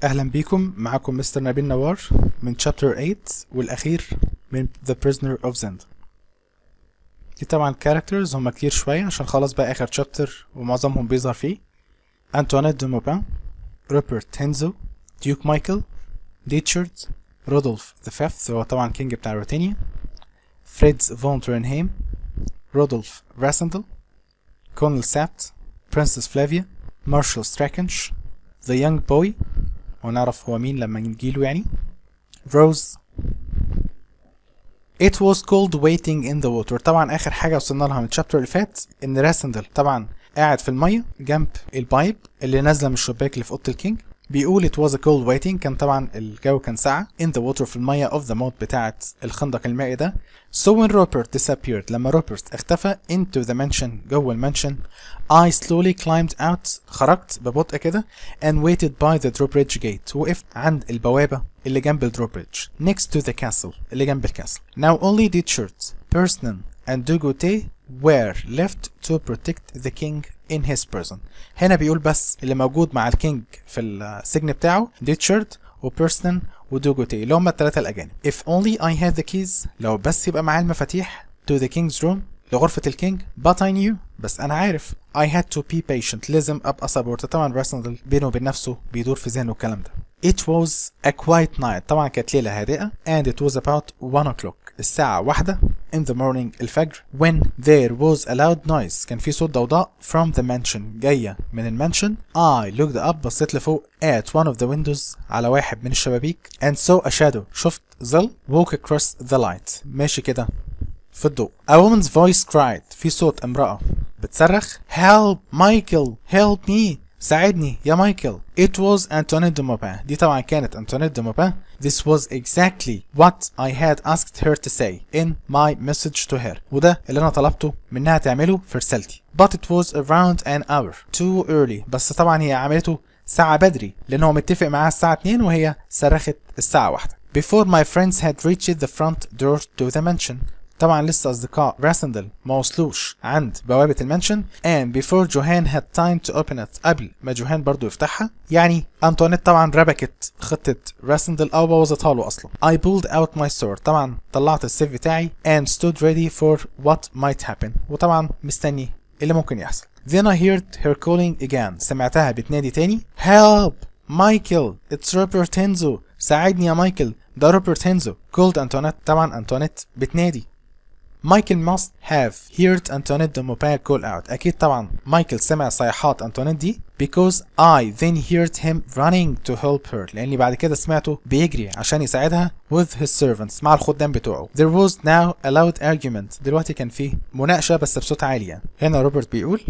أهلا بيكم، معكم مستر نبيل نوار من Chapter 8 والأخير من The Prisoner of Zenda. دي طبعا characters هما كتير شوية عشان خلاص بقى آخر chapter ومعظمهم بيظهر فيه. أنطوانيت دو موبان، روبرت هينزو، ديوك مايكل، ديتشارد، رودولف ذا فيفث هو طبعا كينج بتاع روتينيا، فريدز فون ترنهيم، رودولف راسندل، كونل سات، برنسس فلافيا، مارشال ستراكنش، The Young Boy ونعرف هو مين لما نجيله يعني، روز. It was called waiting in the water. طبعا آخر حاجة وصلنا لها من الشابتر اللي فات إن راسندل طبعا قاعد في المية جنب البايب اللي نازلة من الشباك اللي في أوضة الكينج، بيقول it was a cold waiting. كان طبعا الجو كان ساقع. in the water في المية of the moat بتاعة الخندق المائي ده. so when Robert disappeared لما روبرت اختفى into the mansion جوه المانشن I slowly climbed out خرجت ببطء كده and waited by the drawbridge gate وقفت عند البوابة اللي جنب الدروبريدج next to the castle اللي جنب الكاسل. now only Dechert, Persnan and Dugote were left to protect the king in his prison. هنا بيقول بس اللي موجود مع الكينج في السجن بتاعه ديتشارد وبيرسنان ودوجوتي اللي هم الثلاثة الأجانب. if only I had the keys لو بس يبقى معاه المفاتيح to the king's room لغرفة الكينج but I knew بس أنا عارف I had to be patient لازم أبقى صبور. طبعا راسندل بينه وبين نفسه بيدور في ذهنه الكلام ده. It was a quiet night طبعا كانت ليلة هادئة and it was about 1 o'clock الساعة 1 in the morning الفجر when there was a loud noise كان في صوت ضوضاء from the mansion جاية من المانشن. I looked up بصيت لفوق at one of the windows على واحد من الشبابيك and saw a shadow شفت ظل walk across the light ماشي كده في الضوء. A woman's voice cried في صوت امرأة بتصرخ help Michael help me ساعدني يا مايكل. It was Antoinette de Maupin. دي طبعا كانت Antoinette de Maupin. This was exactly what I had asked her to say in my message to her. وده اللي أنا طلبته منها تعمله في رسالتي. But it was around an hour too early. بس طبعا هي عملته ساعة بدري لأنه متفق معاها الساعة 2 وهي صرخت الساعة 1. Before my friends had reached the front door to the mansion. طبعا لسه أصدقاء راسندل ما وصلوش عند بوابة المنشن and before Johan had time to open it قبل ما جوهان برضو يفتحها. يعني أنطوانيت طبعا ربكت خطة راسندل أو بوظتها له أصلا. I pulled out my sword طبعا طلعت السيف بتاعي and stood ready for what might happen وطبعا مستني اللي ممكن يحصل. Then I heard her calling again سمعتها بتنادي تاني help مايكل it's Robert هينزو ساعدني يا مايكل ده روبرت هينزو. called أنطوانيت طبعا أنطوانيت بتنادي. مايكل must have heard Antoinette de Maupin call out. أكيد طبعا مايكل سمع صيحات أنطوانيت دي because I then heard him running to help her لأني بعد كده سمعته بيجري عشان يساعدها with his servants مع الخدام بتوعه. There was now a loud argument. دلوقتي كان فيه مناقشة بس بصوت عالي. هنا روبرت بيقول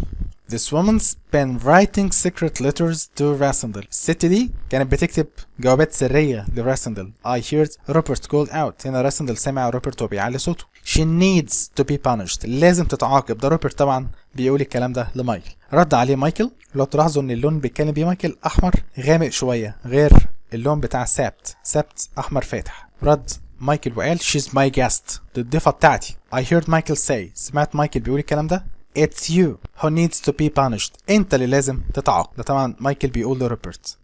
This woman's been writing secret letters to Rasandel. الست دي كانت بتكتب جوابات سرية لراسندل. I heard Robert called out. هنا راسندل سمع روبرت وبيعلي صوته. She needs to be punished. لازم تتعاقب. ده روبرت طبعا بيقول الكلام ده لمايكل. رد عليه مايكل. لو تلاحظوا ان اللون بيتكلم بيه مايكل احمر غامق شوية غير اللون بتاع سبت احمر فاتح. رد مايكل وقال She's my guest. دي الضيفة بتاعتي. I heard Michael say. سمعت مايكل بيقول الكلام ده. It's you who needs to be punished. انت اللي لازم تتعاقب. ده طبعا مايكل بيقول لروبرت.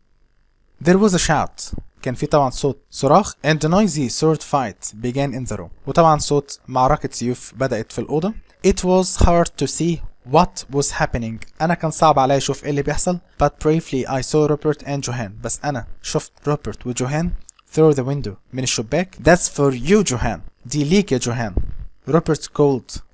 There was a shout. كان في طبعا صوت صراخ and a noisy sword fight began in the room. وطبعا صوت معركة سيوف بدأت في الأوضة. It was hard to see what was happening. أنا كان صعب علي أشوف إيه اللي بيحصل. But briefly I saw Robert and Johan. بس أنا شفت روبرت وجوهان through the window من الشباك. That's for you جوهان. دي ليك يا جوهان.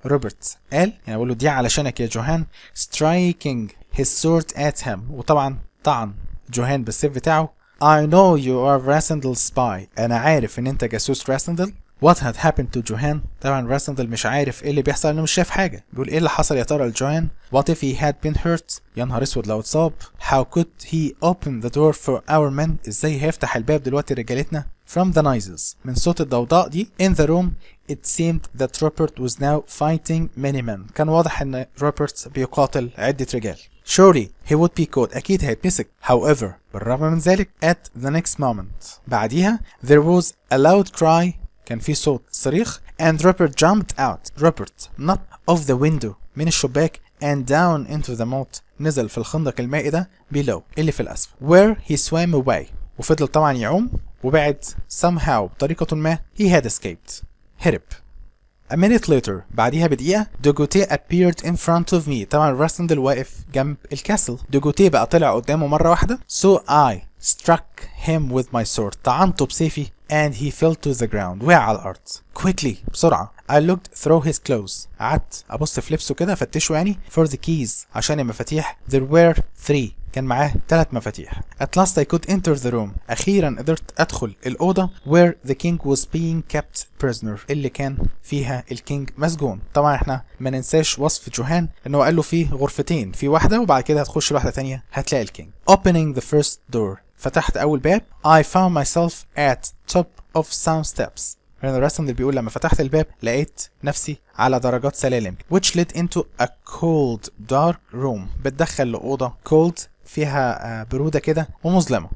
روبرت قال يعني بقول له دي علشانك يا جوهان striking his sword at him وطبعا طعن جوهان بالسيف بتاعه. I know you are Rasendel's spy. أنا عارف إن أنت جاسوس راسندل. What had happened to جوهان؟ طبعا راسندل مش عارف إيه اللي بيحصل لأنه مش شايف حاجة. بيقول إيه اللي حصل يا ترى لجوهان؟ What if he had been hurt؟ يا نهار أسود لو اتصاب. How could he open the door for our men؟ إزاي هيفتح الباب دلوقتي رجالتنا؟ From the noises من صوت الضوضاء دي in the room it seemed that Robert was now fighting many men. كان واضح إن روبرت بيقاتل عدة رجال. Surely he would be caught. أكيد هيتمسك. However بالرغم من ذلك at the next moment بعديها there was a loud cry كان في صوت صريخ and Robert jumped out. روبرت نط off the window من الشباك and down into the moat نزل في الخندق المائي ده below اللي في الأسفل where he swam away وفضل طبعا يعوم وبعد somehow بطريقة ما he had escaped هرب. A minute later بعديها بدقيقة دوجوتي appeared in front of me. طبعا راسندل واقف جنب الكاسل. دوجوتي بقى طلع قدامه مرة واحدة. So I struck him with my sword. طعنته بسيفي and he fell to the ground. وقع على الأرض. Quickly بسرعة. I looked through his clothes. قعدت أبص في لبسه كده فتشه يعني for the keys عشان المفاتيح. There were 3. كان معاه 3 مفاتيح. At last I could enter the room. أخيرا قدرت أدخل الأوضة where the king was being kept prisoner. اللي كان فيها الكينج مسجون. طبعا احنا ما ننساش وصف جوهان انه قال له فيه غرفتين، في واحدة وبعد كده هتخش واحدة تانية هتلاقي الكينج. Opening the first door. فتحت أول باب. I found myself at top of some steps. لأن الرسم اللي بيقول لما فتحت الباب لقيت نفسي على درجات سلالم which led into a cold dark room. بتدخل لأوضة cold فيها برودة كده ومظلمة.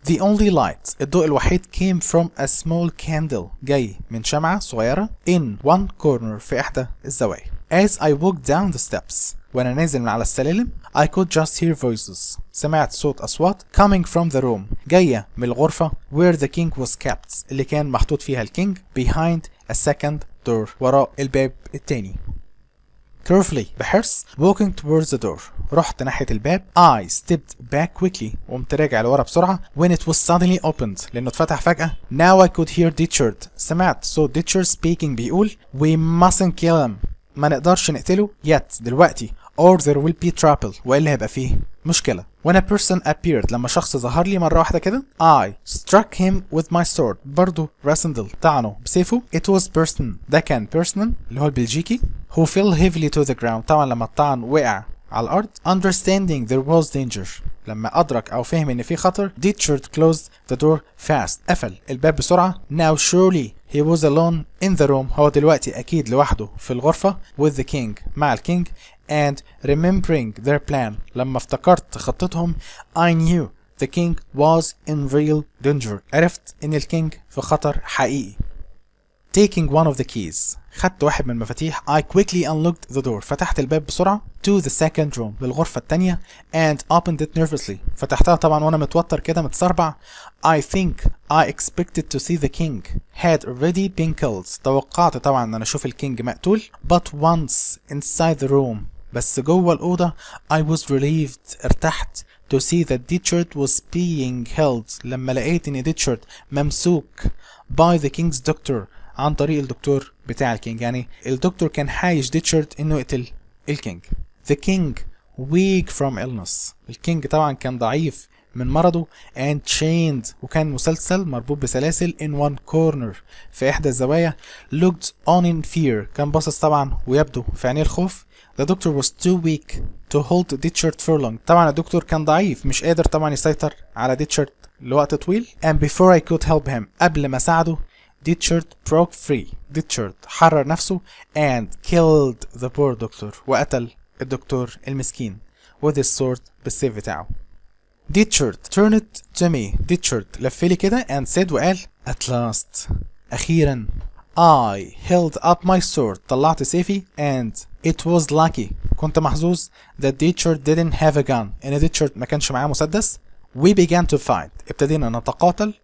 The only light الضوء الوحيد came from a small candle جاي من شمعة صغيرة in one corner في إحدى الزوايا. As I walked down the steps وأنا نازل من على السلالم I could just hear voices. سمعت صوت أصوات coming from the room جاية من الغرفة where the king was kept اللي كان محطوط فيها الكينج behind a second door وراء الباب التاني. Carefully بحرص walking towards the door. رحت ناحية الباب. I stepped back quickly وقمت راجع لورا بسرعة when it was suddenly opened لأنه اتفتح فجأة. Now I could hear Ditchard. سمعت صوت Ditchard speaking بيقول we mustn't kill him. ما نقدرش نقتله yet دلوقتي or there will be trouble وإلا هيبقى فيه مشكلة. When a person appeared لما شخص ظهر لي مرة واحدة كده I struck him with my sword. برضو راسندل طعنه بسيفه. It was person. ده كان person اللي هو البلجيكي who fell heavily to the ground. طبعا لما الطعن وقع على الأرض. Understanding there was danger. لما أدرك أو فهم إن في خطر Ditchard closed the door fast. قفل الباب بسرعة. Now surely he was alone in the room. هو دلوقتي أكيد لوحده في الغرفة with the king مع الكينج. And remembering their plan لما افتكرت خطتهم I knew the king was in real danger. عرفت إن الكينج في خطر حقيقي. Taking one of the keys خدت واحد من المفاتيح. I quickly unlocked the door. فتحت الباب بسرعة to the second room للغرفة التانية and opened it nervously. فتحتها طبعا وانا متوتر كده متسربع. I think I expected to see the king had already been killed. توقعت طبعا ان انا اشوف الكينج مقتول. But once inside the room بس جوه الأوضة I was relieved. ارتحت to see that Ditchard was being held. لما لقيت ان Ditchard ممسوك by the king's doctor عن طريق الدكتور بتاع الكينج. يعني الدكتور كان حايش ديتشارد انه يقتل الكينج. The king weak from illness. الكينج طبعا كان ضعيف من مرضه and chained وكان مسلسل مربوط بسلاسل in one corner في احدى الزوايا. Looked on in fear. كان باصص طبعا ويبدو في عينيه الخوف. The doctor was too weak to hold Ditchard for long. طبعا الدكتور كان ضعيف مش قادر طبعا يسيطر على ديتشارد لوقت طويل. And before I could help him قبل ما ساعده Ditchard broke free. Ditchard حرر نفسه and killed the poor doctor وقتل الدكتور المسكين with his sword بالسيف بتاعه. Ditchard turned to me. Ditchard لفلي كده and said وقال at last أخيرا. I held up my sword. طلعت سيفي and it was lucky. كنت محظوظ that Ditchard didn't have a gun. إن Ditchard ما كانش معاه مسدس. We began to fight. ابتدينا نتقاتل.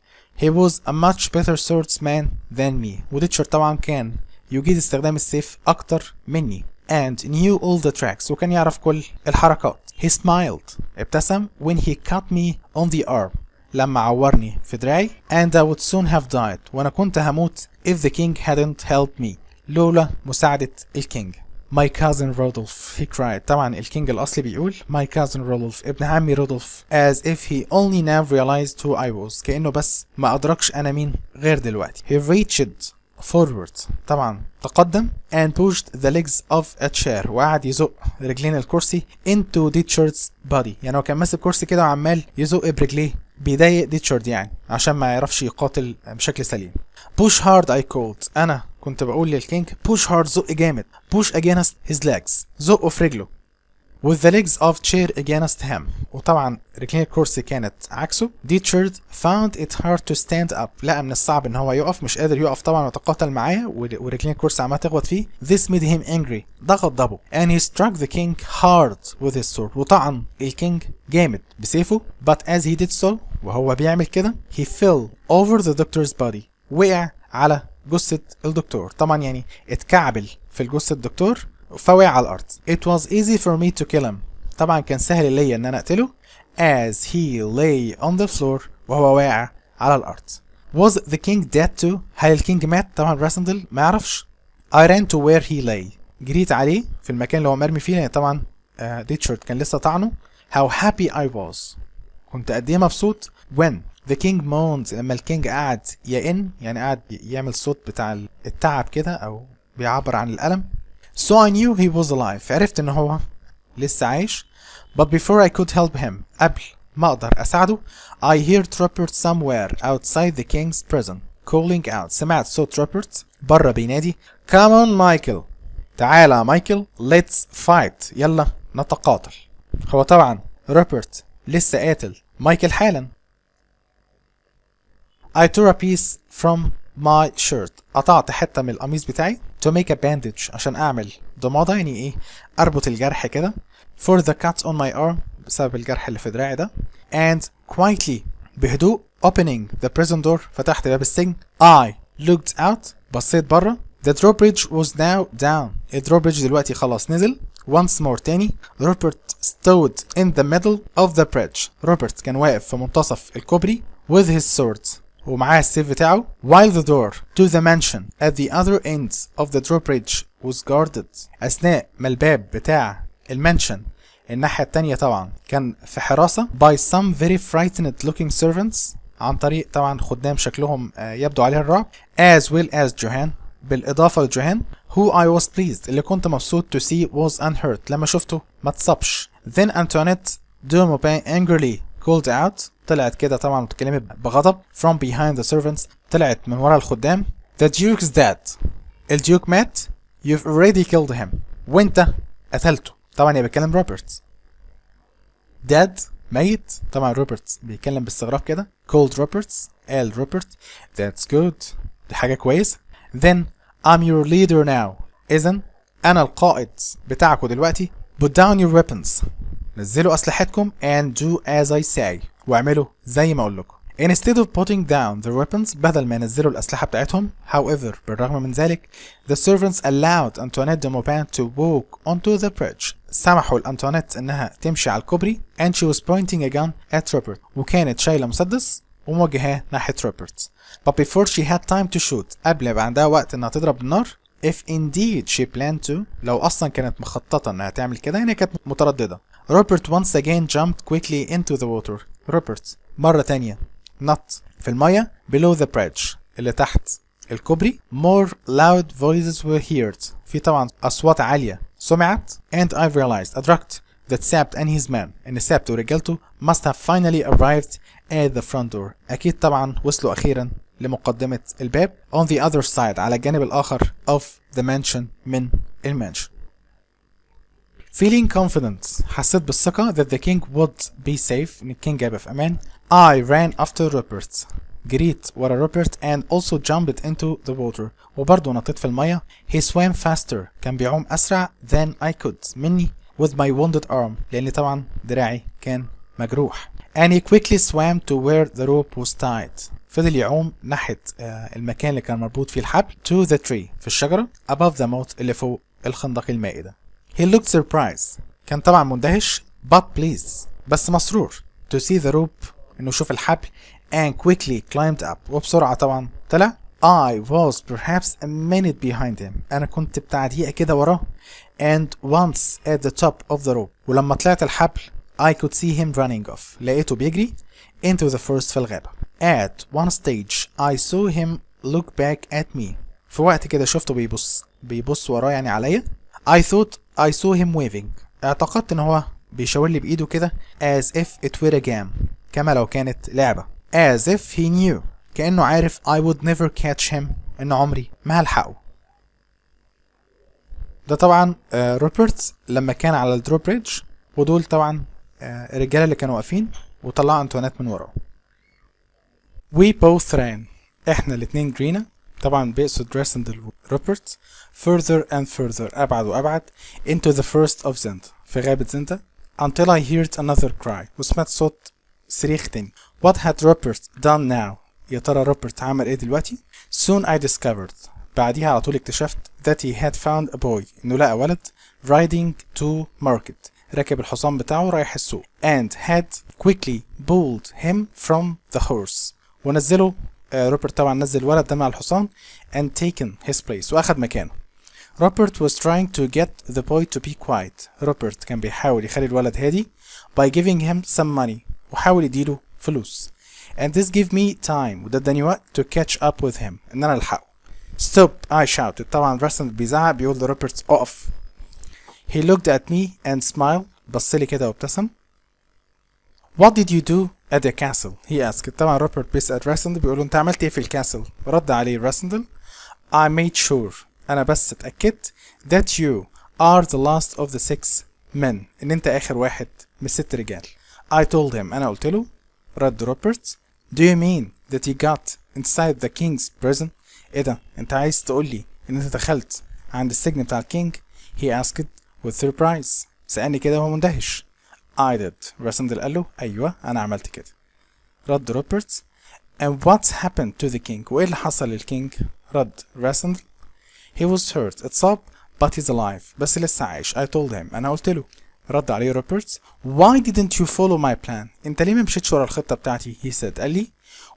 He was a much better swordsman than me. وديتشارد طبعا كان يجيد استخدام السيف أكتر مني. And knew all the tricks. وكان يعرف كل الحركات. He smiled. ابتسم when he cut me on the arm. لما عورني في دراعي. And I would soon have died. وأنا كنت هموت if the king hadn't helped me. لولا مساعدة الكينج. My cousin Rodolph, he cried. طبعا الكينج الأصلي بيقول my cousin Rodolph ابن عمي رودولف as if he only now realized who I was. كأنه بس ما أدركش أنا مين غير دلوقتي. He reached forward. طبعا تقدم and pushed the legs of a chair. وقعد يزق رجلين الكرسي into Ditchard's body. يعني هو كان ماسك كرسي كده وعمال يزق برجليه بيضايق ديتشارد يعني عشان ما يعرفش يقاتل بشكل سليم. push hard I called. أنا كنت بقول للكينج push hard زق جامد. push against his legs زقه في رجله. with the legs of chair against him. وطبعا رجلين الكرسي كانت عكسه. Richard found it hard to stand up. لقى من الصعب ان هو يقف، مش قادر يقف طبعا وتقاتل معاه ورجلين الكرسي عماله تخبط فيه. This made him angry. ده غضبه. And he struck the king hard with his sword. وطعن الكينج جامد بسيفه. But as he did so وهو بيعمل كده he fell over the doctor's body. وقع على جثة الدكتور. طبعا يعني اتكعبل في جثة الدكتور فوقع على الأرض. It was easy for me to kill him. طبعا كان سهل ليا إن أنا أقتله. As he lay on the floor وهو واقع على الأرض. Was the king dead too؟ هل الكينج مات؟ طبعا راسندل ما يعرفش. I ran to where he lay. جريت عليه في المكان اللي هو مرمي فيه، لأن طبعا ريتشارد كان لسه طعنه. How happy I was. كنت قد إيه مبسوط. When the king moaned. لما الكينج قعد يئن، يعني قعد يعمل صوت بتاع التعب كده أو بيعبر عن الألم. So I knew he was alive. عرفت إن هو لسه عايش. But before I could help him. قبل ما أقدر أساعده. I heard Rupert somewhere outside the king's prison calling out. سمعت صوت روبرت برا بينادي. Come on مايكل. تعالى يا مايكل. Let's fight. يلا نتقاتل. هو طبعا روبرت لسه قاتل مايكل حالا. I tore a piece from my shirt. قطعت حتة من القميص بتاعي to make a bandage عشان أعمل ضمادة، يعني إيه أربط الجرح كده. For the cut on my arm بسبب الجرح اللي في دراعي ده. And quietly بهدوء opening the prison door فتحت باب السجن. I looked out بصيت برا. The drawbridge was now down. الدروبريدج دلوقتي خلاص نزل. Once more تاني. Rupert stood in the middle of the bridge. روبرت كان واقف في منتصف الكوبري with his sword ومعاه السيف بتاعه. While the door to the mansion at the other end of the drawbridge was guarded. أثناء ما الباب بتاع المانشن الناحية التانية طبعا كان في حراسة by some very frightened looking servants. عن طريق طبعا خدام شكلهم يبدو عليها الرعب. As well as جوهان. بالإضافة لجوهان who I was pleased اللي كنت مبسوط to see was unhurt. لما شفته ما اتصابش. Then Antoinette de Maupin angrily called out. طلعت كده طبعا اتكلمت بغضب. From behind the servants. طلعت من ورا الخدام. The Duke's dead. الديوك مات. You've already killed him. وانت قتلته. طبعا هي بيتكلم روبرت. Dead ميت. طبعا روبرت بيتكلم باستغراب كده. Called Roberts. قال روبرت. That's good. دي حاجة كويسة. Then I'm your leader now. إذن أنا القائد بتاعكم دلوقتي. Put down your weapons. نزلوا أسلحتكم and do as I say. واعملوا زي ما أقول لكم. Instead of putting down their weapons بدل ما ينزلوا الأسلحة بتاعتهم. However بالرغم من ذلك the servants allowed Antoinette de Maupin to walk onto the bridge. سمحوا لأنطوانيت إنها تمشي على الكوبري and she was pointing a gun at Robert. وكانت شايلة مسدس وموجهاه ناحية روبرت. But before she had time to shoot. قبل يبقى عندها وقت إنها تضرب بالنار. If indeed she planned to. لو أصلا كانت مخططة إنها تعمل كده، يعني كانت مترددة. Robert once again jumped quickly into the water. روبرت مرة تانية نط في المية below the bridge اللي تحت الكوبري. More loud voices were heard. في طبعا أصوات عالية سمعت. And I realized أدركت that Sabt and his men إن سابت ورجالته must have finally arrived at the front door. أكيد طبعا وصلوا أخيرا لمقدمة الباب on the other side على الجانب الآخر of the mansion من المانشن. Feeling confident حسيت بالثقة that the king would be safe إن الكينج هيبقى في أمان. I ran after Rupert. جريت ورا روبرت and also jumped into the water. وبرضه نطيت في المية. He swam faster. كان بيعوم أسرع than I could مني with my wounded arm لأن طبعا دراعي كان مجروح. And he quickly swam to where the rope was tied. فضل يعوم ناحية المكان اللي كان مربوط فيه الحبل to the tree في الشجرة above the moat اللي فوق الخندق المائي ده. He looked surprised. كان طبعا مندهش but pleased بس مسرور to see the rope إنه يشوف الحبل and quickly climbed up. وبسرعة طبعا طلع. I was perhaps a minute behind him. أنا كنت بتاع دقيقة كده وراه. And once at the top of the rope. ولما طلعت الحبل I could see him running off. لقيته بيجري into the forest في الغابة. At one stage I saw him look back at me. في وقت كده شفته بيبص وراه يعني عليا. I thought I saw him waving. اعتقدت ان هو بيشاور لي بإيده كده as if it were a game. كما لو كانت لعبة. As if he knew. كأنه عارف I would never catch him. إنه عمري ما هلحقه. ده طبعا روبرت لما كان على الدروبريدج ودول طبعا الرجاله اللي كانوا واقفين وطلعوا انتوانات من وراه. We both ran. احنا الاتنين جرينا، طبعا بيقصد راسندل وروبرت. further and further، ابعد وابعد. into the first of Zenda، في غابة زندا. until I heard another cry، وسمعت صوت صريخ تاني. what had Robert done now؟ يا ترى روبرت عمل ايه دلوقتي؟ soon I discovered، بعديها على طول اكتشفت that he had found a boy، انه لقى ولد riding to market، راكب الحصان بتاعه رايح السوق. and had quickly pulled him from the horse، ونزله روبرت طبعا نزل الولد ده مع الحصان and taken his place، واخد مكانه. Robert was trying to get the boy to be quiet. روبرت كان بيحاول يخلي الولد هادي by giving him some money، وحاول يديله فلوس. and this gave me time، وده اداني وقت to catch up with him، ان انا الحقه. stop I shouted، طبعا راسل بيزعق بيقول لروبرت اقف. he looked at me and smiled، بصلي كده وابتسم. what did you do at the castle؟ he asked. طبعا روبرت بيسأل راسندل بيقول له انت عملت ايه في الكاسل؟ رد عليه راسندل I made sure، انا بس اتأكدت that you are the last of the 6 men، ان انت اخر واحد من ال6 رجال. I told him، انا قلت له. رد روبرت do you mean that he got inside the king's prison؟ ايه ده، انت عايز تقول لي ان انت دخلت عند السجن بتاع الكينج؟ he asked with surprise، سألني كده وهو مندهش. I did، راسندل قال له ايوه انا عملت كده. رد روبرت and what's happened to the king؟ وايه اللي حصل للكينج؟ رد راسندل he was hurt، اتصاب but he's alive، بس لسه عايش. I told him، انا قلت له. رد عليه روبرت why didn't you follow my plan؟ انت ليه ما مشيتش ورا الخطة بتاعتي؟ he said، قال لي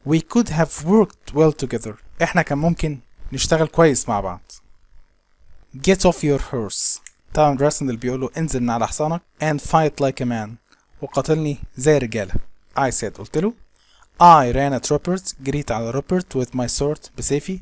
we could have worked well together، احنا كان ممكن نشتغل كويس مع بعض. get off your horse، طبعا راسندل بيقول له انزل من على حصانك and fight like a man، وقاتلني زي رجالة. I said، قلت له. I ran at Robert، جريت على روبرت with my sword، بسيفي.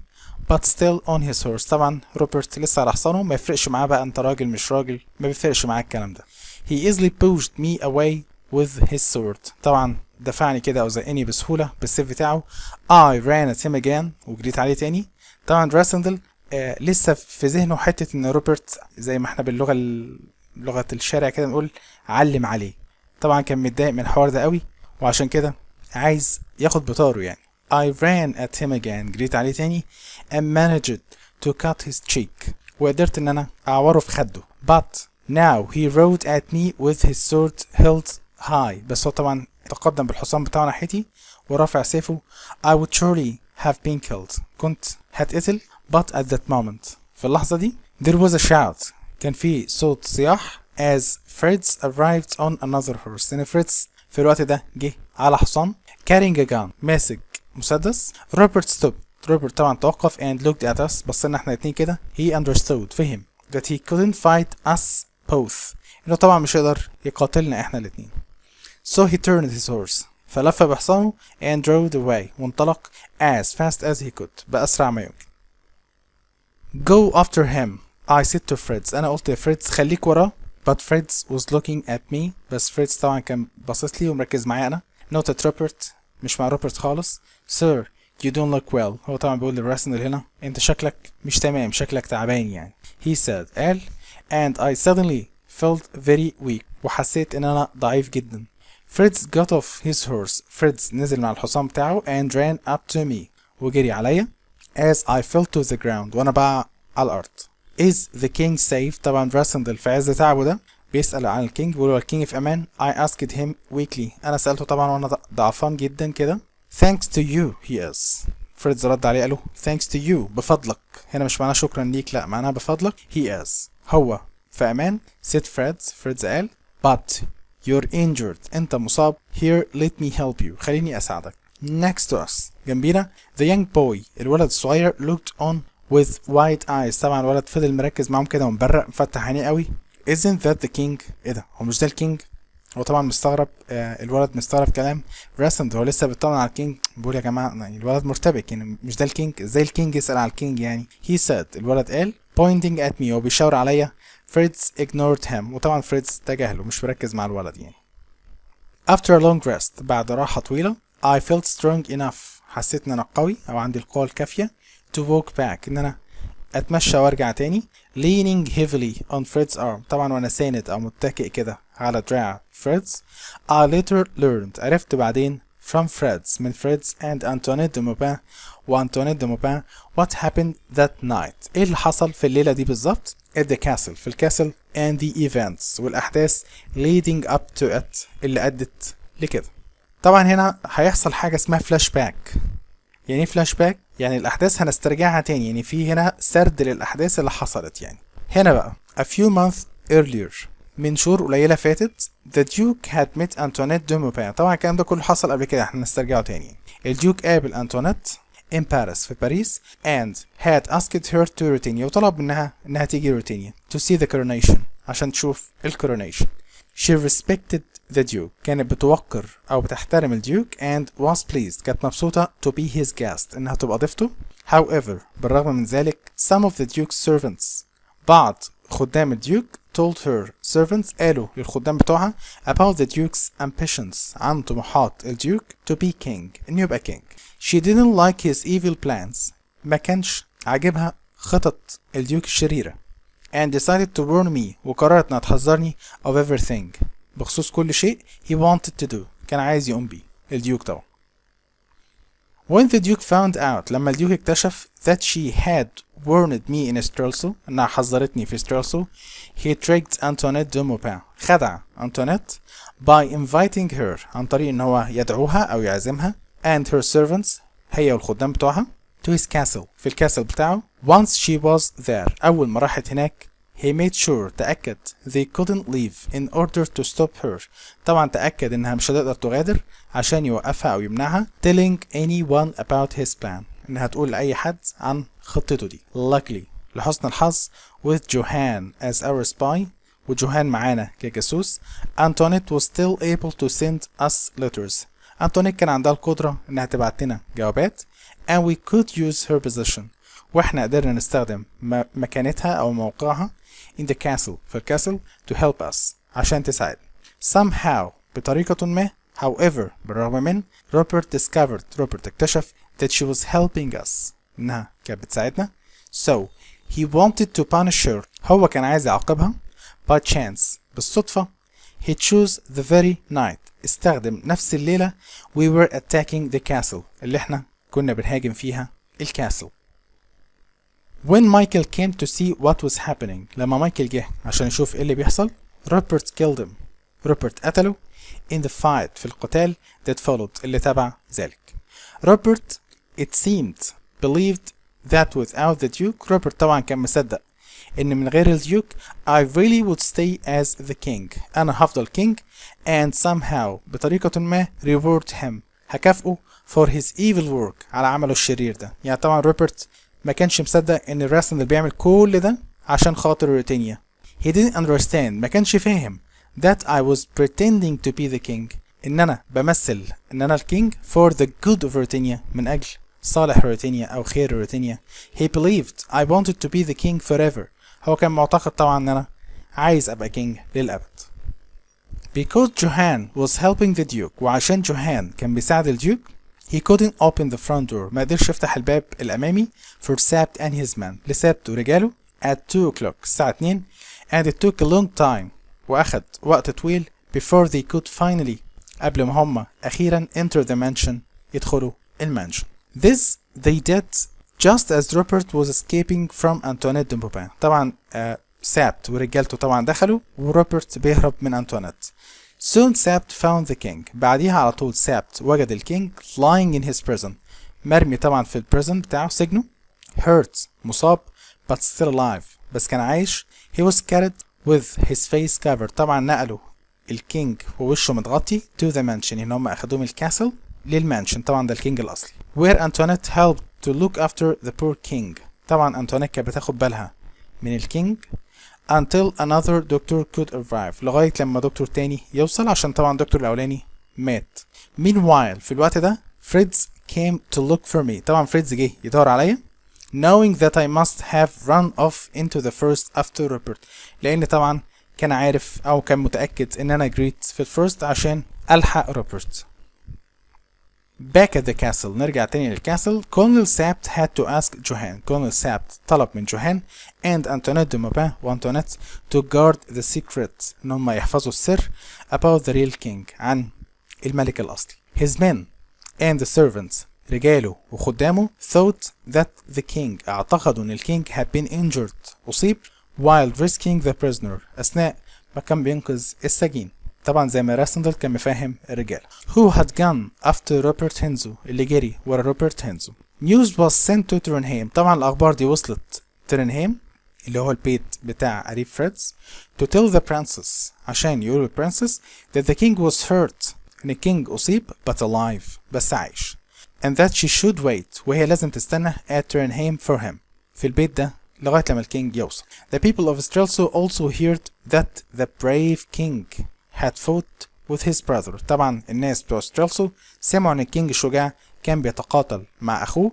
but still on his horse، طبعا روبرت لسه على حصانه، ما يفرقش معاه بقى انت راجل مش راجل، ما بيفرقش معاه الكلام ده. he easily pushed me away with his sword، طبعا دفعني كده او زقني بسهولة بالسيف بتاعه. I ran at him again، وجريت عليه تاني. طبعا راسندل لسه في ذهنه حتة ان روبرت زي ما احنا لغة الشارع كده نقول علم عليه، طبعا كان متضايق من الحوار ده قوي، وعشان كده عايز ياخد بطاره يعني. I ran at him again، جريت عليه تاني and managed to cut his cheek، وقدرت ان انا اعوره في خده. but now he rode at me with his sword held high، بس هو طبعا تقدم بالحصان بتاعه ناحيتي ورافع سيفه. I would surely have been killed، كنت هتقتل. but at that moment، في اللحظة دي there was a shout، كان في صوت صياح as Fritz arrived on another horse، ان فريتز في الوقت ده جه على حصان carrying a gun، ماسك مسدس. روبرت stopped، روبرت طبعا توقف and looked at us، بصينا احنا الاتنين كده. he understood، فهم that he couldn't fight us both، انه طبعا مش يقدر يقاتلنا احنا الاتنين. so he turned his horse، فلف بحصانه and rode away، وانطلق as fast as he could، بأسرع ما يمكن. go after him I said to Fritz، انا قلت لفريتز خليك وراه. but Fritz was looking at me، بس فريتز طبعا كان باصص لي ومركز معايا انا. not at Robert، مش مع روبرت خالص. sir you don't look well، هو طبعا بيقول للراسندل هنا انت شكلك مش تمام، شكلك تعبان يعني. he said، قال and I suddenly felt very weak، وحسيت ان انا ضعيف جدا. Fritz got off his horse، فريتز نزل من على الحصان بتاعه and ran up to me، وجري عليا as I fell to the ground، وانا بقى على الارض. is the king safe؟ طبعا راسندل في عز تعبه ده بيسأل عن الكينج، بيقول له الكينج في امان. I asked him weakly، انا سألته طبعا وانا ضعفان جدا كده. thanks to you he is، فريدز رد عليه قال له thanks to you، بفضلك. هنا مش معناه شكرا ليك، لا معناها بفضلك. he is، هو في امان. said فريدز قال but you're injured، انت مصاب. here let me help you، خليني اساعدك. next to us، جنبينا. the young boy، الولد الصغير looked on with wide eyes، طبعا الولد فضل مركز معاهم كده ومبرق مفتح عينيه قوي. isn't that the king؟ ايه ده، هو مش ده الكينج؟ هو طبعا مستغرب، الولد مستغرب كلام راسند، هو لسه بيطمن على الكينج، بيقول يا جماعه يعني الولد مرتبك، يعني مش ده الكينج؟ ازاي الكينج يسأل على الكينج يعني؟ he said، الولد قال pointing at me، هو بيشاور عليا. فريدز ignored him، وطبعا فريدز تجاهله مش مركز مع الولد يعني. after a long rest، بعد راحة طويلة. I felt strong enough، حسيت ان انا قوي او عندي القوة الكافية to walk back، ان انا اتمشى وارجع تاني. leaning heavily on Fred's arm، طبعا وانا ساند او متكئ كده على دراع فريدز. I later learned عرفت بعدين from Fred's من Fred's and Antoinette de Maupin وأنتونيت دي موبان what happened that night ايه اللي حصل في الليلة دي بالظبط at the castle في الكاسل and the events والأحداث leading up to it اللي أدت لكده. طبعا هنا هيحصل حاجة اسمها فلاش باك. يعني ايه فلاش باك؟ يعني الأحداث هنسترجعها تاني، يعني في هنا سرد للأحداث اللي حصلت. يعني هنا بقى a few months earlier من شهور قليلة فاتت the Duke had met Antoinette de Maupin. طبعا الكلام ده كله حصل قبل كده، احنا نسترجعه تاني. الديوك قابل أنتونيت in Paris في باريس and had asked her to Ruritania وطلب منها انها تيجي روتينيا to see the coronation عشان تشوف الكورونيشن. She respected the Duke كانت بتوقر او بتحترم الديوك and was pleased كانت مبسوطة to be his guest انها تبقى ضيفته. However بالرغم من ذلك some of the Duke's servants بعض خدام الديوك told her servants قالوا للخدام بتوعها about the Duke's ambitions عن طموحات الديوك to be king انه يبقى king. She didn't like his evil plans ما كانش عاجبها خطط الديوك الشريرة and decided to warn me وقررت انها تحذرني of everything بخصوص كل شيء he wanted to do كان عايز يقوم بيه الديوك طبعا. When the Duke found out لما الديوك اكتشف that she had warned me in Strelso انها حذرتني في Strelso he tricked Antoinette de Maupin خدع أنتونيت by inviting her عن طريق ان هو يدعوها او يعزمها and her servants هي والخدام بتوعها to his castle في الكاسل بتاعه. Once she was there أول ما راحت هناك he made sure تأكد they couldn't leave in order to stop her طبعا تأكد انها مش هتقدر تغادر عشان يوقفها او يمنعها telling anyone about his plan انها تقول لأي حد عن خطته دي. Luckily لحسن الحظ with Johann as our spy وجوهان معانا كجاسوس Antoinette was still able to send us letters. أنتونيت كان عندها القدرة إنها تبعت لنا جوابات and we could use her position وإحنا قدرنا نستخدم مكانتها أو موقعها in the castle في الكاسل to help us عشان تساعد. Somehow بطريقة ما however بالرغم من روبرت اكتشف that she was helping us إنها كانت بتساعدنا so he wanted to punish her هو كان عايز يعاقبها by chance بالصدفة he chose the very night استخدم نفس الليلة we were attacking the castle اللي احنا كنا بنهاجم فيها الكاسل. When Michael came to see what was happening لما مايكل جه عشان يشوف ايه اللي بيحصل Robert killed him روبرت قتله in the fight في القتال that followed اللي تبع ذلك. Robert it seemed believed that without the Duke روبرت طبعا كان مصدق ان من غير الديوك I really would stay as the king انا هفضل king and somehow بطريقة ما reward him هكافئه for his evil work على عمله الشرير ده. يعني طبعا روبرت ما كانش مصدق ان الراسل اللي بيعمل كل ده عشان خاطر روتينيا. he didn't understand ما كانش فاهم that I was pretending to be the king ان انا بمثل ان انا الكينج for the good of روتينيا من اجل صالح روتينيا او خير روتينيا. he believed I wanted to be the king forever هو كان معتقد طبعا ان انا عايز ابقى كينج للابد. Because Johann was helping the Duke وعشان جوهان كان بيساعد الديوك he couldn't open the front door ما قدرش يفتح الباب الامامي for Sabt and his men لسابت ورجاله at 2 o'clock الساعة 2 and it took a long time واخد وقت طويل before they could finally قبل ما هم اخيرا enter the mansion يدخلوا المانشن. This they did just as Robert was escaping from Antoinette de Maupin طبعا سابت ورجالته طبعا دخلوا وروبرت بيهرب من أنتونيت. Soon Sabt found the king بعديها على طول سابت وجد الكينج lying in his prison مرمي طبعا في البريزن بتاعه سجنه hurt مصاب but still alive بس كان عايش. he was carried with his face covered طبعا نقلوا الكينج ووشه متغطي to the mansion ان هم اخدوه من الكاسل للمانشن طبعا ده الكينج الاصلي where Antoinette helped to look after the poor king طبعا أنتونيت كانت بتاخد بالها من الكينج until another doctor could arrive لغاية لما دكتور تاني يوصل عشان طبعا الدكتور الأولاني مات. Meanwhile في الوقت ده Fritz came to look for me طبعا فريدز جه يدور عليا knowing that I must have run off into the first after Robert لأن طبعا كان عارف أو كان متأكد إن أنا جريت في الفيرست عشان ألحق روبرت. Back at the castle. نرجع تاني للكاسل. Colonel Sapt had to ask Johann. Colonel Sapt طلب من جوهان and Antoinette de Maupin وأنتونيت to guard the secret إن هم يحفظوا السر about the real king عن الملك الأصلي. His men and the servants رجاله وخدامه thought that the king اعتقدوا ان الكينج had been injured أصيب while rescuing the prisoner أثناء ما كان بينقذ السجين. طبعا زي ما راسندل كان مفاهم الرجال. Who had gone after Robert Henzo اللي جري ورا روبرت هينزو. News was sent to ترنهيم. طبعا الأخبار دي وصلت ترنهيم اللي هو البيت بتاع قريب فريدز to tell the princess عشان يقولوا princess that the king was hurt ان الكينج أصيب but alive بس عايش and that she should wait وهي لازم تستنى at Turnham for him في البيت ده لغاية لما الكينج يوصل. The people of Strelso also heard that the brave king had fought with his brother. طبعا الناس بتوع ستريلسو سمعوا ان الكينج الشجاع كان بيتقاتل مع اخوه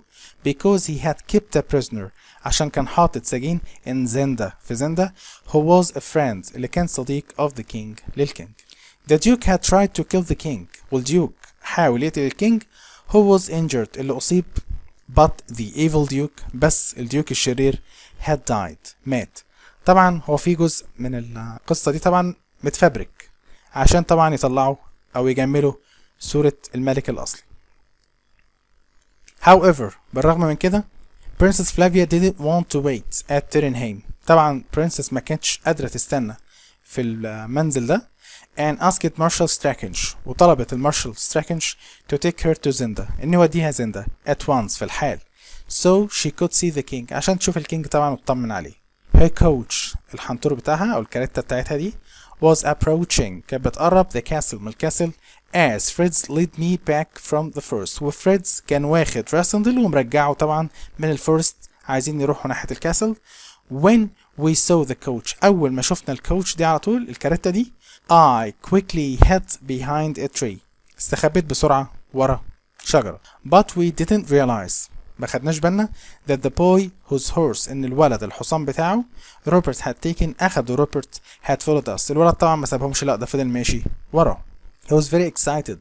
because he had kept a prisoner عشان كان حاطط سجين in Zenda في زندا who was a friend اللي كان صديق of the king للكينج. The duke had tried to kill the king والديوك حاول يقتل الكينج who was injured اللي أصيب but the evil duke بس الديوك الشرير had died مات. طبعا هو في جزء من القصة دي طبعا متفبرك عشان طبعا يطلعوا أو يجملوا صورة الملك الأصلي. However بالرغم من كده Princess Flavia didn't want to wait at Turnham. طبعا برنسس ما كانتش قادرة تستنى في المنزل ده and asked Marshal Strachange وطلبت المارشال ستراكنج to take her to Zenda إن يوديها زندا at once في الحال so she could see the king عشان تشوف الكينج طبعا وتطمن عليه. her coach الحنطور بتاعها أو الكاريتا بتاعتها دي was approaching كانت بتقرب the castle من الكاسل as Fritz led me back from the first وفريدز كان واخد راسندل ومرجعه طبعا من الفيرست عايزين يروحوا ناحية الكاسل. when we saw the coach أول ما شفنا الكوتش دي على طول الكاريتا دي I quickly hid behind a tree استخبيت بسرعة ورا شجرة but we didn't realize ما خدناش بالنا that the boy whose horse إن الولد الحصان بتاعه روبرت had taken أخده روبرت had followed us الولد طبعا ما سابهمش لا ده فضل ماشي ورا. he was very excited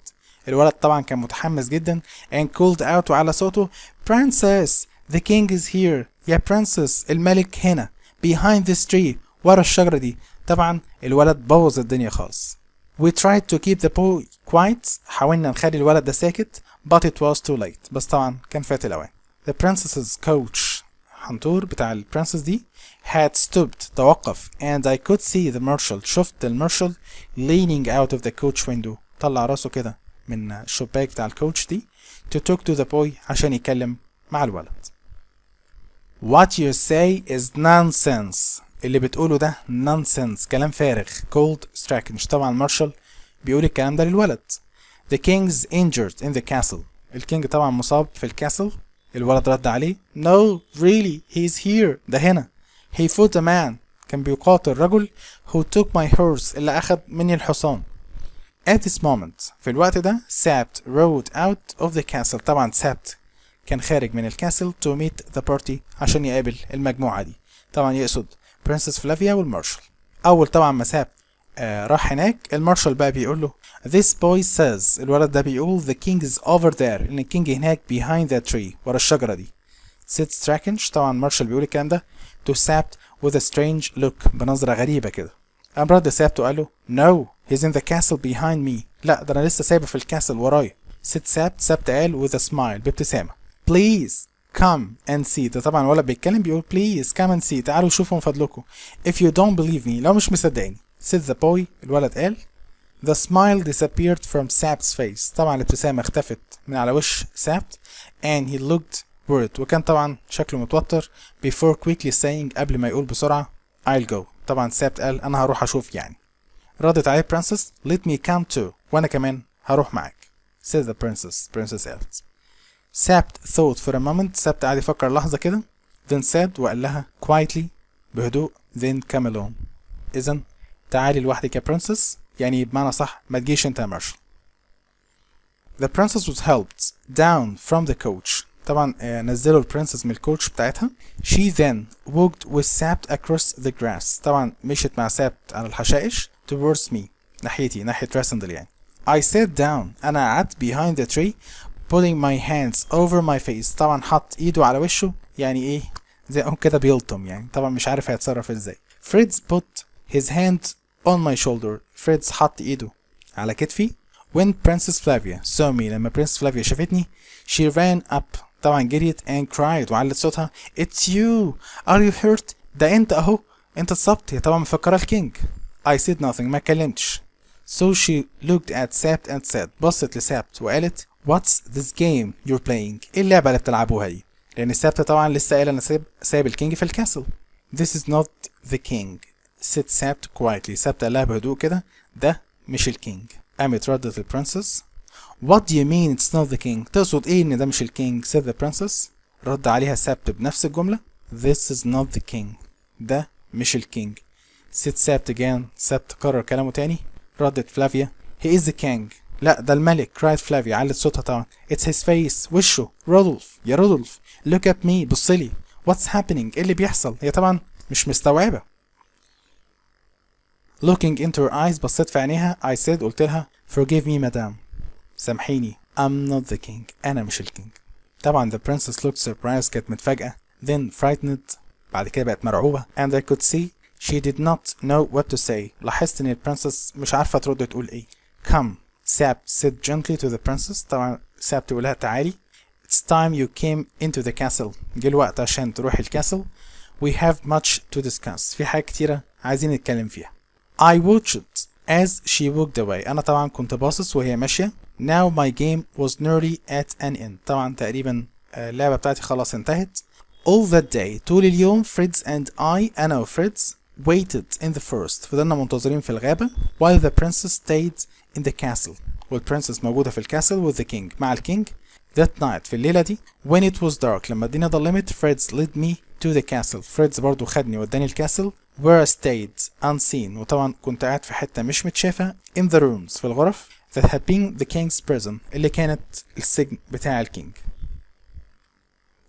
الولد طبعا كان متحمس جدا and called out وعلى صوته princess the king is here يا princess الملك هنا behind this tree ورا الشجرة دي. طبعا الولد بوظ الدنيا خالص. we tried to keep the boy quiet حاولنا نخلي الولد ده ساكت but it was too late بس طبعا كان فات الأوان. the princess's coach حنطور بتاع البرنسس دي had stopped توقف and I could see the marshal شفت المارشال leaning out of the coach window طلع راسه كده من الشباك بتاع الكوتش دي to talk to the boy عشان يتكلم مع الولد. what you say is nonsense اللي بتقوله ده nonsense كلام فارغ called Strachange. طبعا مارشال بيقول الكلام ده للولد. the king's injured in the castle الكينج طبعا مصاب في الكاسل. الولد رد عليه no really he's here ده هنا he fought a man كان بيقاتل رجل who took my horse اللي أخد مني الحصان. at this moment في الوقت ده Sapt rode out of the castle طبعا Sapt كان خارج من الكاسل to meet the party عشان يقابل المجموعة دي. طبعا يقصد برنسس فلافيا والمارشال. أول طبعا ما ساب راح هناك المارشال بقى بيقول له this boy says الولد ده بيقول the king is over there إن الكينج هناك behind that tree ورا الشجرة دي. said Strachange طبعا مارشال بيقول الكلام ده to Sapt with a strange look بنظرة غريبة كده. قام رد سابت وقال له no he's in the castle behind me لا ده أنا لسه سايبه في الكاسل ورايا. said سابت قال with a smile بابتسامة please come and see ده طبعا ولا بيتكلم بيقول please come and see تعالوا شوفوا من فضلكم if you don't believe me لو مش مصدقيني. said the boy الولد قال the smile disappeared from Sapt's face طبعا الابتسامة اختفت من على وش Sapt and he looked worried وكان طبعا شكله متوتر before quickly saying قبل ما يقول بسرعة I'll go. طبعا Sapt قال أنا هروح أشوف يعني. ردت عليه princess let me come too وأنا كمان هروح معاك. said the princess قالت. Sapt thought for a moment Sapt قعد يفكر لحظة كده then said وقال لها quietly بهدوء then come alone إذن تعالي لوحدك يا princess يعني بمعنى صح ما تجيش انت يا مارشال. The princess was helped down from the coach طبعا نزلوا البرنسس من الكوتش بتاعتها. She then walked with Sapt across the grass طبعا مشيت مع Sapt على الحشائش towards me ناحيتي ناحية راسندل يعني. I sat down أنا قعدت behind the tree putting my hands over my face. طبعا حط ايده على وشه يعني ايه زي كده بيلطم يعني طبعا مش عارف هيتصرف ازاي. Fritz put his hand on my shoulder. Fritz حط ايده على كتفي. When Princess Flavia saw me لما Princess Flavia شافتني she ran up طبعا جريت and cried وعلت صوتها It's you. Are you hurt؟ ده انت اهو انت اتصبت. هي طبعا مفكرة الكينج. I said nothing ما اتكلمتش. So she looked at Sabt and said بصت لسابت وقالت What's this game you're playing؟ ايه اللعبة اللي بتلعبوها دي؟ لأن سابت طبعا لسه قايلة أنا سايب الكينج في الكاسل. This is not the king said Sabt quietly. سابت قال لها بهدوء كده ده مش الكينج. قامت ردت البرنسس What do you mean it's not the king؟ تقصد ايه ان ده مش الكينج؟ said the princess. رد عليها سابت بنفس الجملة This is not the king. ده مش الكينج. said Sabt again. سابت كرر كلامه تاني. ردت فلافيا He is the king. لا ده الملك. cried فلافيا علت صوتها طبعا It's his face. وشه. رودولف يا رودولف look at me. بصلي What's happening؟ ايه اللي بيحصل؟ هي طبعا مش مستوعبة. looking into her eyes بصيت في عينيها. I said قلت لها Forgive me madam. سامحيني I'm not the king. أنا مش الكينج. طبعا the princess looked surprised كانت متفاجئة. Then frightened بعد كده بقت مرعوبة. And I could see she did not know what to say. لاحظت ان البرنسس مش عارفة ترد تقول ايه. Come Sabt said gently to the princess. طبعا Sabt تقول لها تعالي. It's time you came into the castle. جه الوقت عشان تروحي الكاسل. We have much to discuss. في حاجة كتيرة عايزين نتكلم فيها. I watched as she walked away. أنا طبعا كنت باصص وهي ماشية. Now my game was nearly at an end. طبعا تقريبا اللعبة بتاعتي خلاص انتهت. All that day طول اليوم Fritz and I أنا وفريدز waited in the forest. فضلنا منتظرين في الغابة while the princess stayed in the castle. والبرنسس موجودة في الكاسل with the king مع الكينج. That night في الليلة دي when it was dark لما الدنيا ضلمت Fritz led me to the castle. فريدز برضو خدني وداني الكاسل where I stayed unseen. وطبعا كنت قاعد في حتة مش متشافة in the rooms في الغرف that had been the king's prison اللي كانت السجن بتاع الكينج.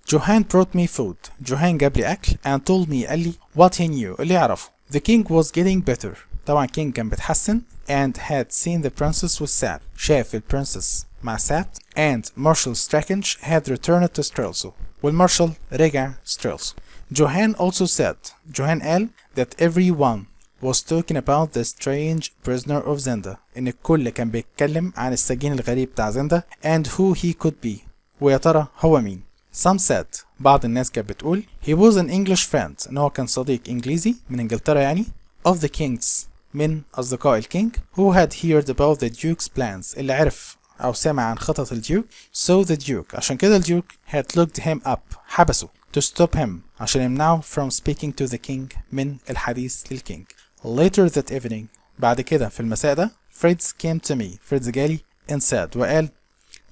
Johan brought me food. جوهان جاب لي أكل and told me قال لي what he knew اللي يعرفه. The king was getting better. طبعا كينج كان بيتحسن and had seen the princess with Sabt. شاف البرنسس مع Sabt and Marshal Strakench had returned to Strelso. والمارشال رجع ستريلسو. Johan also said جوهان قال that everyone was talking about the strange prisoner of Zenda. إن الكل كان بيتكلم عن السجين الغريب بتاع زندا and who he could be. ويا ترى هو مين؟ Some said بعض الناس كانت بتقول he was an English friend. إن هو كان صديق إنجليزي من إنجلترا يعني of the king's من أصدقاء الكينج who had heard about the duke's plans. اللي عرف أو سمع عن خطط الديوك. So the duke عشان كده الديوك had looked him up حبسه to stop him عشان يمنعه from speaking to the king من الحديث للكينج. Later that evening بعد كده في المساء ده Fritz came to me. فريدز جالي and said وقال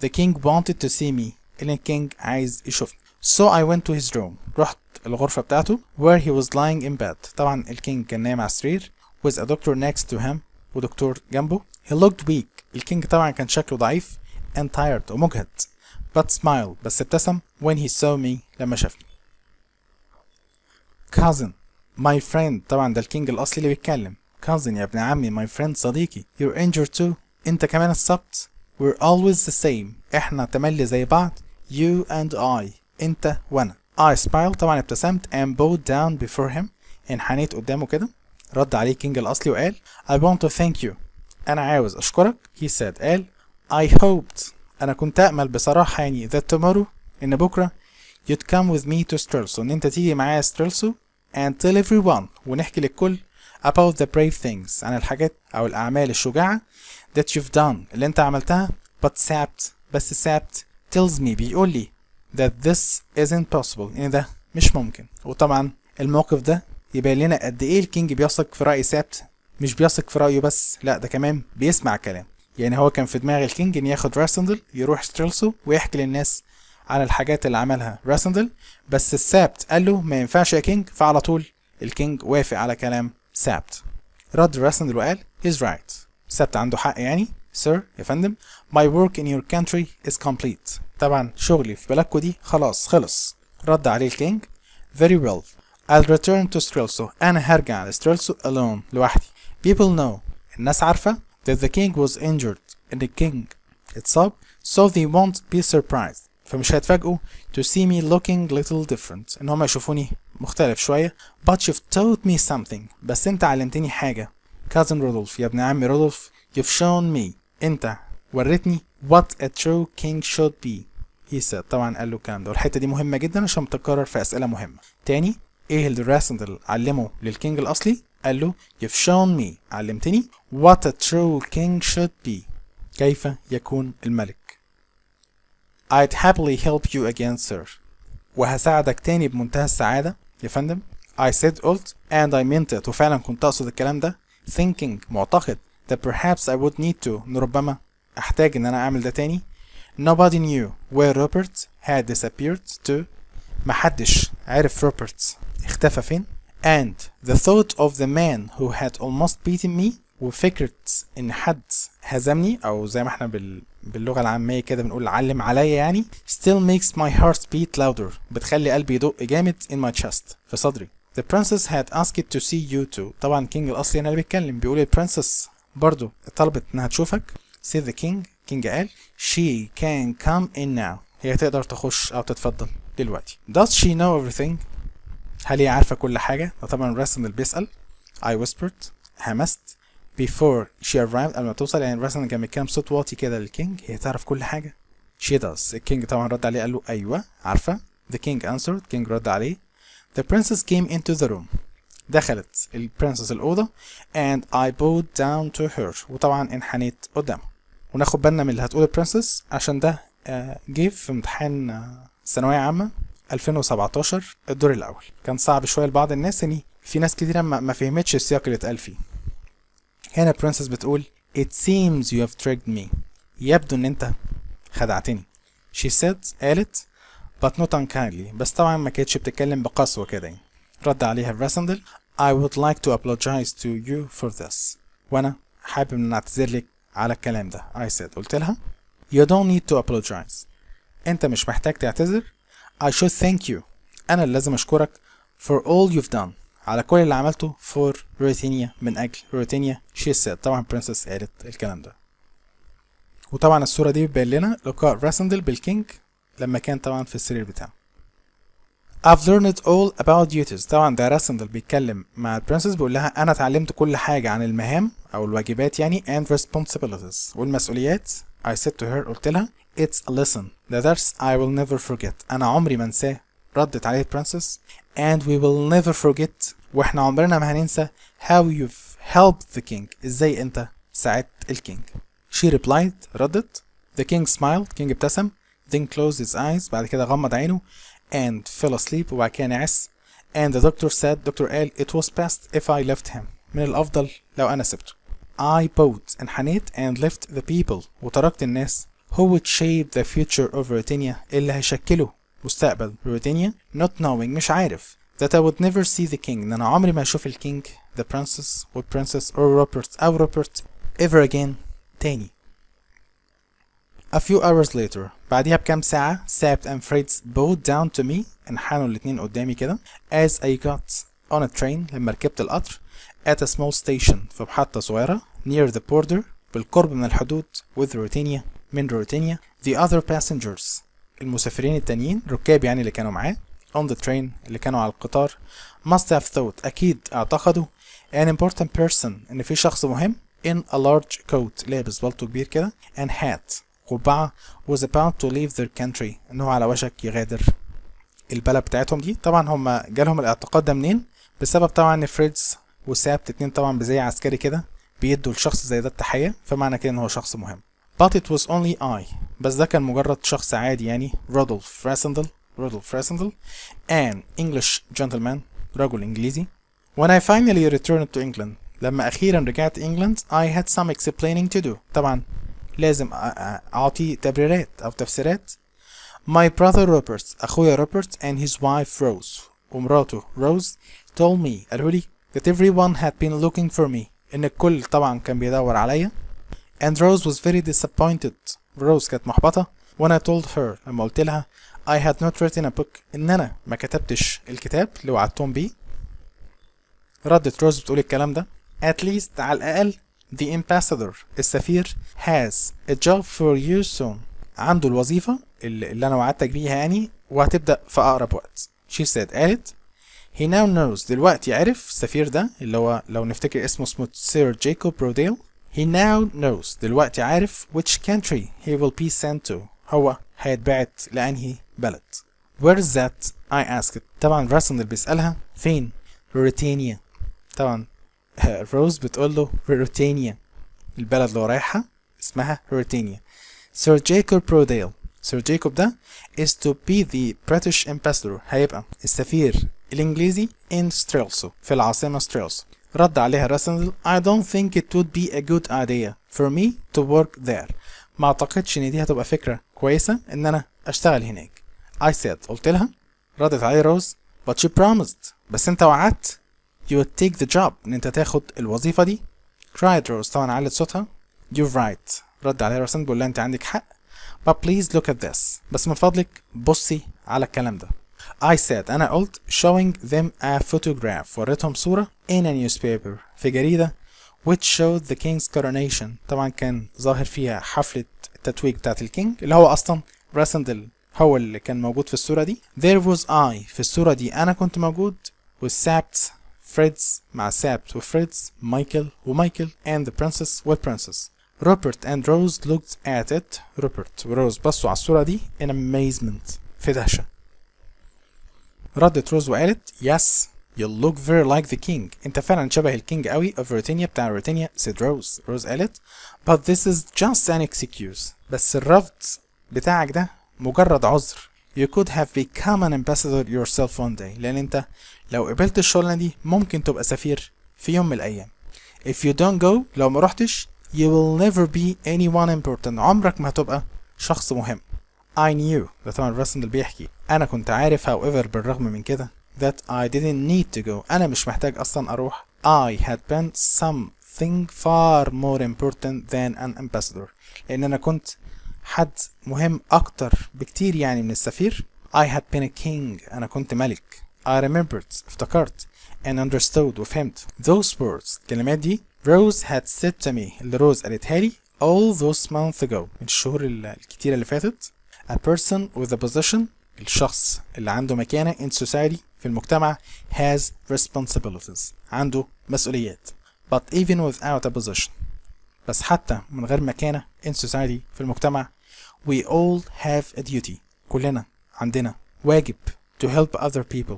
the king wanted to see me. إن الكينج عايز يشوفني. So I went to his room. رحت الغرفة بتاعته where he was lying in bed. طبعا الكينج كان نايم على السرير with a doctor next to him ودكتور جنبه. He looked weak. الكينج طبعا كان شكله ضعيف and tired ومجهد but smiled بس ابتسم when he saw me لما شافني. Cousin my friend. طبعا ده الكينج الأصلي اللي بيتكلم. cousin يا ابن عمي my friend صديقي. You're injured too. انت كمان اتصبت. We're always the same. احنا تملي زي بعض. You and I. انت وانا. I smiled طبعا ابتسمت and bowed down before him. انحنيت قدامه كده. رد عليه الكينج الأصلي وقال I want to thank you. أنا عاوز أشكرك. He said قال I hoped. أنا كنت أأمل بصراحة يعني that tomorrow إن بكرة you'd come with me to Strelso. إن أنت تيجي معايا Strelso and tell everyone ونحكي للكل about the brave things عن الحاجات أو الأعمال الشجاعة that you've done اللي أنت عملتها. But Sabt بس Sabt tells me بيقول لي that this isn't possible. إن ده مش ممكن. وطبعا الموقف ده يبين لنا قد إيه الكينج بيثق في رأي Sabt. مش بيثق في رأيه بس لا ده كمان بيسمع كلام. يعني هو كان في دماغ الكينج إن ياخد راسندل يروح ستريلسو ويحكي للناس على الحاجات اللي عملها راسندل. بس السابت قال له ما ينفعش يا كينج. فعلى طول الكينج وافق على كلام سابت. رد راسندل وقال he's right. سابت عنده حق يعني. sir يا فندم my work in your country is complete. طبعا شغلي في بلدكو دي خلاص خلص. رد عليه الكينج very well I'll return to Strelso. أنا هرجع لستريلسو alone لوحدي. People know الناس عارفة that the king was injured. إن الكينج اتصاب so they won't be surprised. فمش هيتفاجئوا to see me looking little different ان هم يشوفوني مختلف شوية. but you've taught me something بس انت علمتني حاجة cousin رودولف يا ابن عمي رودولف. you've shown me انت وريتني what a true king should be he said. طبعا قال له الكلام ده والحتة دي مهمة جدا عشان بتتكرر في أسئلة مهمة. تاني ايه اللي راسندل علمه للكينج الأصلي؟ قال له you've shown me علمتني what a true king should be كيف يكون الملك. I'd happily help you again sir وهساعدك تاني بمنتهى السعادة يا فندم. I said قلت and I meant it وفعلا كنت أقصد الكلام ده. thinking معتقد that perhaps I would need to إن ربما أحتاج إن أنا أعمل ده تاني. nobody knew where Robert had disappeared to محدش عارف روبرت اختفى فين. and the thought of the man who had almost beaten me وفكرة إن حد هزمني أو زي ما احنا باللغة العامية كده بنقول علم عليا يعني still makes my heart beat louder بتخلي قلبي يدق جامد in my chest في صدري. The princess had asked to see you too. طبعا كينج الأصلي هنا اللي بيتكلم بيقول البرنسس برضو طلبت إنها تشوفك. said the king كينج قال she can come in now هي تقدر تخش أو تتفضل دلوقتي. does she know everything هل هي عارفة كل حاجة؟ طبعا راسندل بيسأل. I whispered همست before she arrived قبل ما توصل يعني راسندل كان بيتكلم صوت واطي كده للكينج هي تعرف كل حاجة. she does. الكينج طبعا رد عليه قال له أيوة عارفة. the king answered كينج رد عليه. the princess came into the room دخلت البرنسس الأوضة and I bowed down to her وطبعا انحنيت قدامها. وناخد بالنا من اللي هتقول البرنسس عشان ده جه في امتحان ثانوية عامة 2017 الدور الأول كان صعب شوية لبعض الناس يعني في ناس كتير ما فهمتش السياق اللي اتقال فيه. هنا البرنسس بتقول it seems you have tricked me يبدو ان انت خدعتني. she said قالت but not unkindly بس طبعا ما كانتش بتتكلم بقسوة كده يعني. رد عليها الراسندل I would like to apologize to you for this وانا حابب ان اعتذر لك على الكلام ده. I said قلت لها you don't need to apologize انت مش محتاج تعتذر. I should thank you انا اللي لازم اشكرك for all you've done على كل اللي عملته for روتينيا من اجل روتينيا. she said طبعا برنسس قالت الكلام ده. وطبعا الصورة دي بتبين لنا لقاء راسندل بالكينج لما كان طبعا في السرير بتاعه. I've learned all about duties طبعا ده راسندل بيتكلم مع البرنسس بيقول لها انا اتعلمت كل حاجة عن المهام او الواجبات يعني and responsibilities والمسؤوليات. I said to her قلت لها it's a lesson ده درس I will never forget انا عمري ما انساه. ردت عليه البرنسس and we will never forget واحنا عمرنا ما هننسى how you've helped the king ازاي انت ساعدت الكينج. she replied ردت. the king smiled كينج ابتسم then closed his eyes بعد كده غمض عينه and fell asleep وبعد كده نعس. and the doctor said دكتور قال it was best if I left him من الأفضل لو أنا سبته. I bowed انحنيت and left the people وتركت الناس who would shape the future of Britannia اللي هيشكلوا مستقبل بريطانيا not knowing مش عارف that I would never see the king ان انا عمري ما اشوف الكينج the princess or princess or Robert او Robert ever again تاني. A few hours later بعديها بكام ساعة Sabt and Fritz bowed down to me انحنوا الاتنين قدامي كده as I got on a train لما ركبت القطر at a small station في محطة صغيرة near the border بالقرب من الحدود with Britannia من روتينيا. the other passengers المسافرين التانيين ركاب يعني اللي كانوا معاه on the train اللي كانوا على القطار must have thought أكيد اعتقدوا an important person إن في شخص مهم in a large coat لابس بلطو كبير كده and hat قبعة was about to leave their country إنه على وشك يغادر البلد بتاعتهم دي. طبعا هم جالهم الاعتقاد ده منين؟ بسبب طبعا إن فريدز وسابت اتنين طبعا بزي عسكري كده بيدوا لشخص زي ده التحية فمعنى كده إن هو شخص مهم. but it was only I بس ده كان مجرد شخص عادي يعني رودولف راسندل an English gentleman رجل إنجليزي. when I finally returned to England لما أخيرا رجعت إنجلند I had some explaining to do طبعا لازم أعطي تبريرات أو تفسيرات. my brother Robert أخويا روبرت and his wife Rose ومراته روز told me قالوا لي that everyone had been looking for me إن الكل طبعا كان بيدور عليا and Rose was very disappointed روز كانت محبطة when I told her لما قلت لها I had not written a book إن أنا ما كتبتش الكتاب اللي وعدتهم بيه. ردت روز بتقول الكلام ده at least على الأقل the ambassador السفير has a job for you soon عنده الوظيفة اللي أنا وعدتك بيها يعني، وهتبدأ في أقرب وقت. she said قالت he now knows دلوقتي عرف السفير ده اللي هو لو نفتكر اسمه سير جاكوب بروديل. he now knows دلوقتي عارف which country he will be sent to هو هيتبعت لأنهي بلد. where is that I asked. طبعا راسندل بيسألها فين. روريتانيا. طبعا روز بتقول له روريتانيا البلد اللي هو رايحها اسمها روريتانيا. سير جاكوب بروديل سير جاكوب ده is to be the British ambassador هيبقى السفير الإنجليزي in ستريلسو في العاصمة ستريلسو. رد عليها راسندل I don't think it would be a good idea for me to work there. ما اعتقدش ان دي هتبقى فكرة كويسة ان انا اشتغل هناك. I said قلت لها. ردت عليه روز but she promised بس انت وعدت you would take the job ان انت تاخد الوظيفة دي. cried روز طبعا علت صوتها. you're right. رد عليها راسندل بيقول لها انت عندك حق but please look at this بس من فضلك بصي على الكلام ده. I said أنا قلت showing them a photograph وريتهم صورة in a newspaper في جريدة which showed the king's coronation. طبعا كان ظاهر فيها حفلة التتويج بتاعت الكينج اللي هو أصلا راسندل هو اللي كان موجود في الصورة دي. There was I في الصورة دي أنا كنت موجود والسابت فريدز مع سابت وفريدز مايكل ومايكل and the princess والprincess. Rupert and Rose looked at it. Rupert وروز بصوا على الصورة دي in amazement في دهشة. ردت روز وقالت yes you look very like the king. انت فعلا شبه الكينج قوي of Britannia بتاع بريطانيا. said Rose. روز قالت but this is just an excuse. بس الرفض بتاعك ده مجرد عذر. you could have become an ambassador yourself one day. لان انت لو قبلت الشغلانة دي ممكن تبقى سفير في يوم من الايام. if you don't go لو ما رحتش you will never be anyone important. عمرك ما هتبقى شخص مهم. I knew ده طبعا راسندل بيحكي أنا كنت عارف however بالرغم من كده that I didn't need to go. أنا مش محتاج أصلا أروح. I had been something far more important than an ambassador. لأن أنا كنت حد مهم أكتر بكتير يعني من السفير. I had been a king. أنا كنت ملك. I remembered افتكرت and understood وفهمت those words الكلمات دي Rose had said to me اللي روز قالتها لي all those months ago من الشهور الكتيرة اللي فاتت. A person with a position الشخص اللي عنده مكانة in society في المجتمع has responsibilities عنده مسؤوليات. But even without a position بس حتى من غير مكانة in society في المجتمع we all have a duty كلنا عندنا واجب to help other people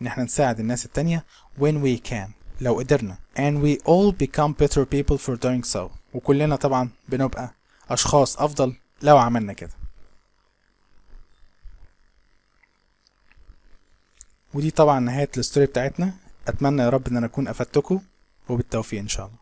إن احنا نساعد الناس التانية when we can لو قدرنا and we all become better people for doing so وكلنا طبعا بنبقى أشخاص أفضل لو عملنا كده. ودي طبعا نهاية الستوري بتاعتنا. أتمنى يا رب إن أنا أكون أفدتكم وبالتوفيق إن شاء الله.